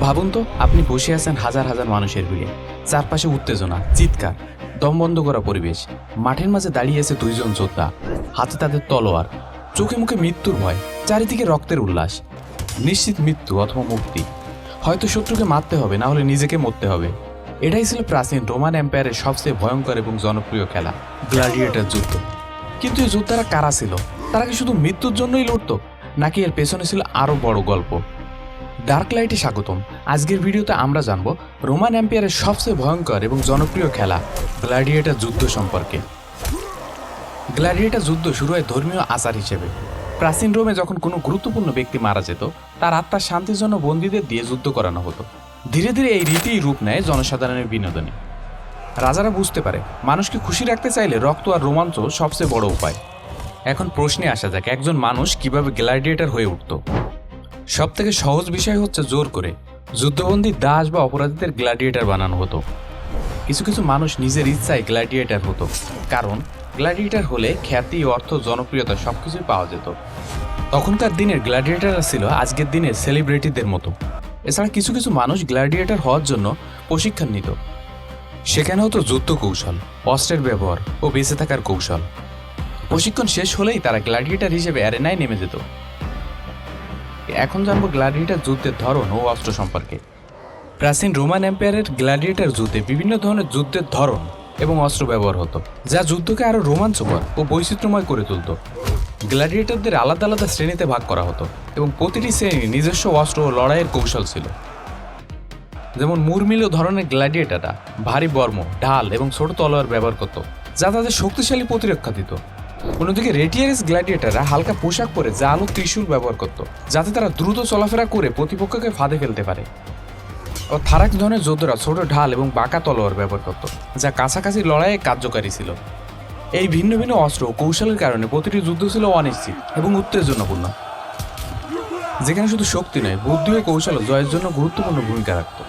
ভাবুন তো, আপনি বসে আছেন হাজার হাজার মানুষের ভিড়ে, চারপাশে উত্তেজনা, চিৎকার, দম বন্ধ করা পরিবেশ। মাঠের মাঝে দাঁড়িয়ে আছে দুইজন যোদ্ধা, হাতে তাদের তলোয়ার, চোখে মুখে মৃত্যুর ভয়, চারিদিকে রক্তের উল্লাস। নিশ্চিত মৃত্যু অথবা মুক্তি, হয়তো শত্রুকে মারতে হবে, না হলে নিজেকে মরতে হবে। এটাই ছিল প্রাচীন রোমান এম্পায়ারের সবচেয়ে ভয়ঙ্কর এবং জনপ্রিয় খেলা, গ্ল্যাডিয়েটর যুদ্ধ। কিন্তু এই যোদ্ধারা কারা ছিল? তারা কি শুধু মৃত্যুর জন্যই লড়তো, নাকি এর পেছনে ছিল আরো বড় গল্প? ডার্ক লাইটে স্বাগতম। আজকের ভিডিওতে আমরা জানব রোমান এম্পায়ারের সবচেয়ে ভয়ঙ্কর এবং জনপ্রিয় খেলা গ্ল্যাডিয়েটর যুদ্ধ সম্পর্কে। গ্ল্যাডিয়েটর যুদ্ধ শুরু হয় ধর্মীয় আচার হিসেবে। প্রাচীন রোমে যখন কোনো গুরুত্বপূর্ণ ব্যক্তি মারা যেত, তার আত্মার শান্তির জন্য বন্দীদের দিয়ে যুদ্ধ করানো হতো। ধীরে ধীরে এই রীতিই রূপ নেয় জনসাধারণের বিনোদনে। রাজারা বুঝতে পারে মানুষকে খুশি রাখতে চাইলে রক্ত আর রোমাঞ্চ সবচেয়ে বড় উপায়। এখন প্রশ্নে আসা যাক, একজন মানুষ কিভাবে গ্ল্যাডিয়েটর হয়ে উঠত? সবথেকে সহজ বিষয় হচ্ছে জোর করে যুদ্ধবন্দী দাস বা অপরাধীদের গ্ল্যাডিয়েটর বানানো হতো। কিছু কিছু মানুষ নিজের ইচ্ছায় গ্ল্যাডিয়েটর হতো, কারণ গ্ল্যাডিয়েটর হলে খ্যাতি, অর্থ, জনপ্রিয়তা সবকিছুই পাওয়া যেত। তখনকার দিনের গ্ল্যাডিয়েটররা ছিল আজকের দিনের সেলিব্রিটিদের মতো। এছাড়া কিছু কিছু মানুষ গ্ল্যাডিয়েটর হওয়ার জন্য প্রশিক্ষণ নিত। সেখানে হতো যুদ্ধ কৌশল, অস্ত্রের ব্যবহার ও বেঁচে থাকার কৌশল। প্রশিক্ষণ শেষ হলেই তারা গ্ল্যাডিয়েটর হিসেবে অ্যারেনায় নেমে যেত। এখন জানবো গ্ল্যাডিয়েটর যুদ্ধের ধরন ও অস্ত্র সম্পর্কে। প্রাচীন রোমান এম্পায়ারের গ্ল্যাডিয়েটর যুদ্ধে বিভিন্ন ধরনের যুদ্ধের ধরন এবং অস্ত্র ব্যবহার হতো, যা যুদ্ধকে আরও রোমাঞ্চকর ও বৈচিত্র্যময় করে তুলত। গ্ল্যাডিয়েটরদের আলাদা আলাদা শ্রেণীতে ভাগ করা হতো এবং প্রতিটি শ্রেণীর নিজস্ব অস্ত্র ও লড়াইয়ের কৌশল ছিল। যেমন মুরমিলীয় ধরনের গ্ল্যাডিয়েটররা ভারী বর্ম, ঢাল এবং ছোট তলোয়ার ব্যবহার করত, যা তাদের শক্তিশালী প্রতিরক্ষা দিত। অন্যদিকে রেটিয়ারিস গ্ল্যাডিয়েটররা হালকা পোশাক পরে জাল ও ত্রিশূল ব্যবহার করত, যাতে তারা দ্রুত চলাফেরা করে প্রতিপক্ষকে ফাঁদে ফেলতে পারে। ও থারাক্স ধরনের যোদ্ধারা ছোট ঢাল এবং বাঁকা তলোয়ার ব্যবহার করত, যা কাছাকাছি লড়াইয়ে কার্যকারী ছিল। এই ভিন্ন ভিন্ন অস্ত্র ও কৌশলের কারণে প্রতিটি যুদ্ধ ছিল অনিশ্চিত এবং উত্তেজনাপূর্ণ, যেখানে শুধু শক্তি নয়, বুদ্ধি ও কৌশল জয়ের জন্য গুরুত্বপূর্ণ ভূমিকা রাখত।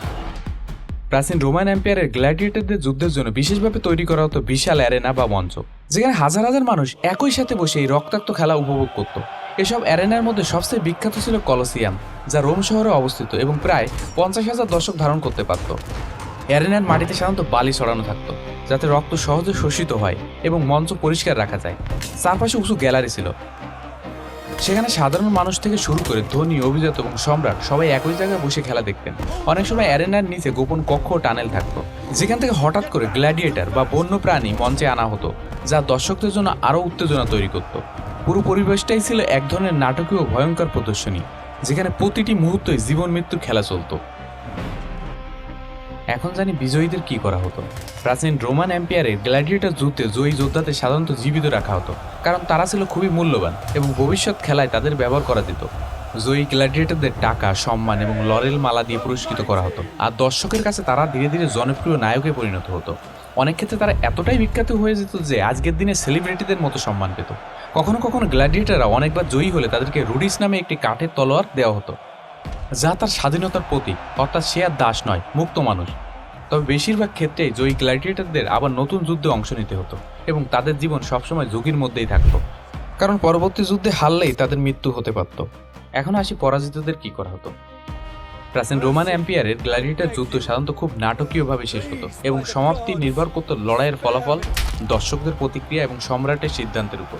প্রাচীন রোমান এম্পায়ারের গ্ল্যাডিয়েটরদের যুদ্ধের জন্য বিশেষভাবে তৈরি করা হতো বিশাল অ্যারেনা বা মঞ্চ, যেখানে হাজার হাজার মানুষ একই সাথে বসে এই রক্তাক্ত খেলা উপভোগ করত। এসব অ্যারেনার মধ্যে সবচেয়ে বিখ্যাত ছিল কলোসিয়াম, যা রোম শহরে অবস্থিত এবং প্রায় 50,000 দর্শক ধারণ করতে পারত। অ্যারেনার মাটিতে সাধারণত বালি ছড়ানো থাকতো, যাতে রক্ত সহজে শোষিত হয় এবং মঞ্চ পরিষ্কার রাখা যায়। চারপাশে উঁচু গ্যালারি ছিল, সেখানে সাধারণ মানুষ থেকে শুরু করে ধনী, অভিজাত এবং সম্রাট সবাই একই জায়গায় বসে খেলা দেখতেন। অনেক সময় অ্যারেনার নিচে গোপন কক্ষ ও টানেল থাকতো, যেখান থেকে হঠাৎ করে গ্ল্যাডিয়েটর বা বন্য প্রাণী মঞ্চে আনা হতো, যা দর্শকদের জন্য আরও উত্তেজনা তৈরি করত। পুরো পরিবেশটাই ছিল এক ধরনের নাটকীয় ভয়ঙ্কর প্রদর্শনী, যেখানে প্রতিটি মুহূর্তই জীবন মৃত্যুর খেলা চলত। এখন জানি বিজয়ীদের কি করা হতো। প্রাচীন রোমান এম্পায়ারের গ্ল্যাডিয়েটর যুদ্ধে জয়ী যোদ্ধাদের সাধারণত জীবিত রাখা হতো, কারণ তারা ছিল খুবই মূল্যবান এবং ভবিষ্যৎ খেলায় তাদের ব্যবহার করা যেত। জয়ী গ্ল্যাডিয়েটরদের টাকা, সম্মান এবং লরেল মালা দিয়ে পুরস্কৃত করা হতো, আর দর্শকের কাছে তারা ধীরে ধীরে জনপ্রিয় নায়কে পরিণত হতো। অনেক ক্ষেত্রে তারা এতটাই বিখ্যাত হয়ে যেত যে আজকের দিনে সেলিব্রিটিদের মতো সম্মান পেত। কখনো কখনো গ্ল্যাডিয়েটররা অনেকবার জয়ী হলে তাদেরকে রুডিস নামে একটি কাঠের তলোয়ার দেওয়া হতো, যা তার স্বাধীনতার প্রতীক, অর্থাৎ সে আর দাস নয়, মুক্ত মানুষ। তবে বেশিরভাগ ক্ষেত্রেই জয়ী গ্ল্যাডিয়েটরদের আবার নতুন যুদ্ধে অংশ নিতে হতো এবং তাদের জীবন সবসময় ঝুঁকির মধ্যেই থাকতো, কারণ পরবর্তী যুদ্ধে হারলেই তাদের মৃত্যু হতে পারত। এখন আসি পরাজিতদের কি করা হতো। প্রাচীন রোমান এম্পায়ারের গ্ল্যাডিয়েটর যুদ্ধ সাধারণত খুব নাটকীয়ভাবে শেষ হতো এবং সমাপ্তি নির্ভর করত লড়াইয়ের ফলাফল, দর্শকদের প্রতিক্রিয়া এবং সম্রাটের সিদ্ধান্তের উপর।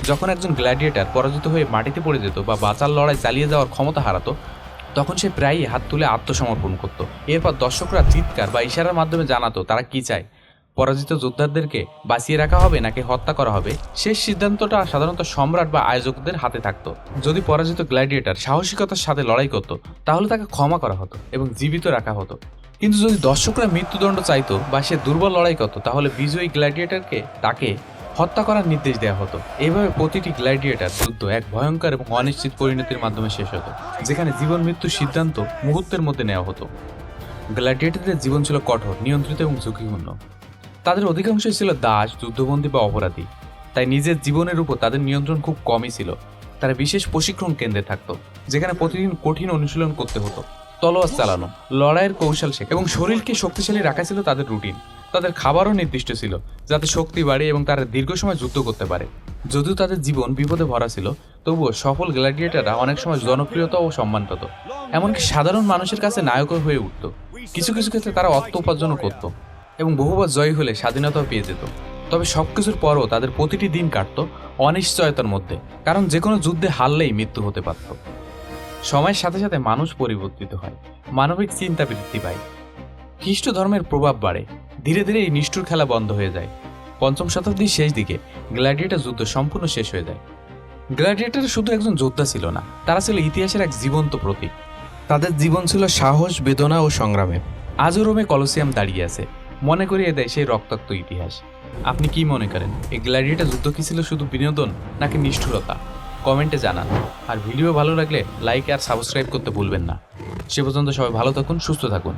যখন একজন গ্ল্যাডিয়েটর পরাজিত হয়ে মাটিতে পড়ে যেত বা বাঁচার লড়াই চালিয়ে যাওয়ার ক্ষমতা হারাতো, তখন সে প্রায়ই হাত তুলে আত্মসমর্পণ করত। এরপর দর্শকরা চিৎকার বা ইশারার মাধ্যমে জানাতো তারা কি চায়, পরাজিত যোদ্ধাদেরকে বাঁচিয়ে রাখা হবে নাকি হত্যা করা হবে। শেষ সিদ্ধান্তটা সাধারণত সম্রাট বা আয়োজকদের হাতে থাকতো। যদি পরাজিত গ্ল্যাডিয়েটর সাহসিকতার সাথে লড়াই করত, তাহলে তাকে ক্ষমা করা হতো এবং জীবিত রাখা হতো। কিন্তু যদি দর্শকরা মৃত্যুদণ্ড চাইতো বা সে দুর্বল লড়াই করত, তাহলে বিজয়ী গ্ল্যাডিয়েটরকে তাকে হত্যা করার নির্দেশ দেওয়া হতো। এইভাবে প্রতিটি গ্ল্যাডিয়েটর যুদ্ধ এক ভয়ঙ্কর এবং অনিশ্চিত পরিণতির মাধ্যমে শেষ হতো, যেখানে জীবন মৃত্যুর সিদ্ধান্ত মুহূর্তের মধ্যে নেওয়া হতো। গ্ল্যাডিয়েটরদের জীবন ছিল কঠোর, নিয়ন্ত্রিত এবং ঝুঁকিপূর্ণ। তাদের অধিকাংশই ছিল দাস, যুদ্ধবন্দী বা অপরাধী, তাই নিজের জীবনের উপর তাদের নিয়ন্ত্রণ খুব কমই ছিল। তারা বিশেষ প্রশিক্ষণ কেন্দ্রে থাকতো, যেখানে প্রতিদিন কঠিন অনুশীলন করতে হতো। তলোয়ার চালানো, লড়াইয়ের কৌশল শেখা এবং শরীরকে শক্তিশালী রাখা ছিল তাদের রুটিন। তাদের খাবারও নির্দিষ্ট ছিল, যাতে শক্তি বাড়ে এবং তারা দীর্ঘ সময় যুদ্ধ করতে পারে। যদিও তাদের জীবন বিপদে ভরা ছিল, তবুও সফল গ্ল্যাডিয়েটাররা অনেক সময় জনপ্রিয়তা ও সম্মান পেত, এমনকি সাধারণ মানুষের কাছে নায়কও হয়ে উঠত। কিছু কিছু ক্ষেত্রে তারা অর্থ উপার্জনও করত এবং বহুবার জয়ী হলে স্বাধীনতাও পেয়ে যেত। তবে সবকিছুর পরও তাদের প্রতিটি দিন কাটত অনিশ্চয়তার মধ্যে, কারণ যে কোনো যুদ্ধে হারলেই মৃত্যু হতে পারত। সময়ের সাথে সাথে মানুষ পরিবর্তিত হয়, মানবিক চিন্তা বৃদ্ধি পায়, খ্রিস্ট ধর্মের প্রভাব বাড়ে, ধীরে ধীরে এই নিষ্ঠুর খেলা বন্ধ হয়ে যায়। ৫ম শতাব্দীর শেষ দিকে গ্ল্যাডিয়েটর যুদ্ধ সম্পূর্ণ শেষ হয়ে যায়। গ্ল্যাডিয়েটর শুধু একজন যোদ্ধা ছিল না, তারা ছিল ইতিহাসের এক জীবন্ত প্রতীক। তাদের জীবন ছিল সাহস, বেদনা ও সংগ্রামে। আজও রোমে কলোসিয়াম দাঁড়িয়ে আছে, মনে করিয়ে দেয় সেই রক্তাক্ত ইতিহাস। আপনি কি মনে করেন, এই গ্ল্যাডিয়েটর যুদ্ধ কি ছিল শুধু বিনোদন নাকি নিষ্ঠুরতা? কমেন্টে জানান। আর ভিডিও ভালো লাগলে লাইক আর সাবস্ক্রাইব করতে ভুলবেন না। সে পর্যন্ত সবাই ভালো থাকুন, সুস্থ থাকুন।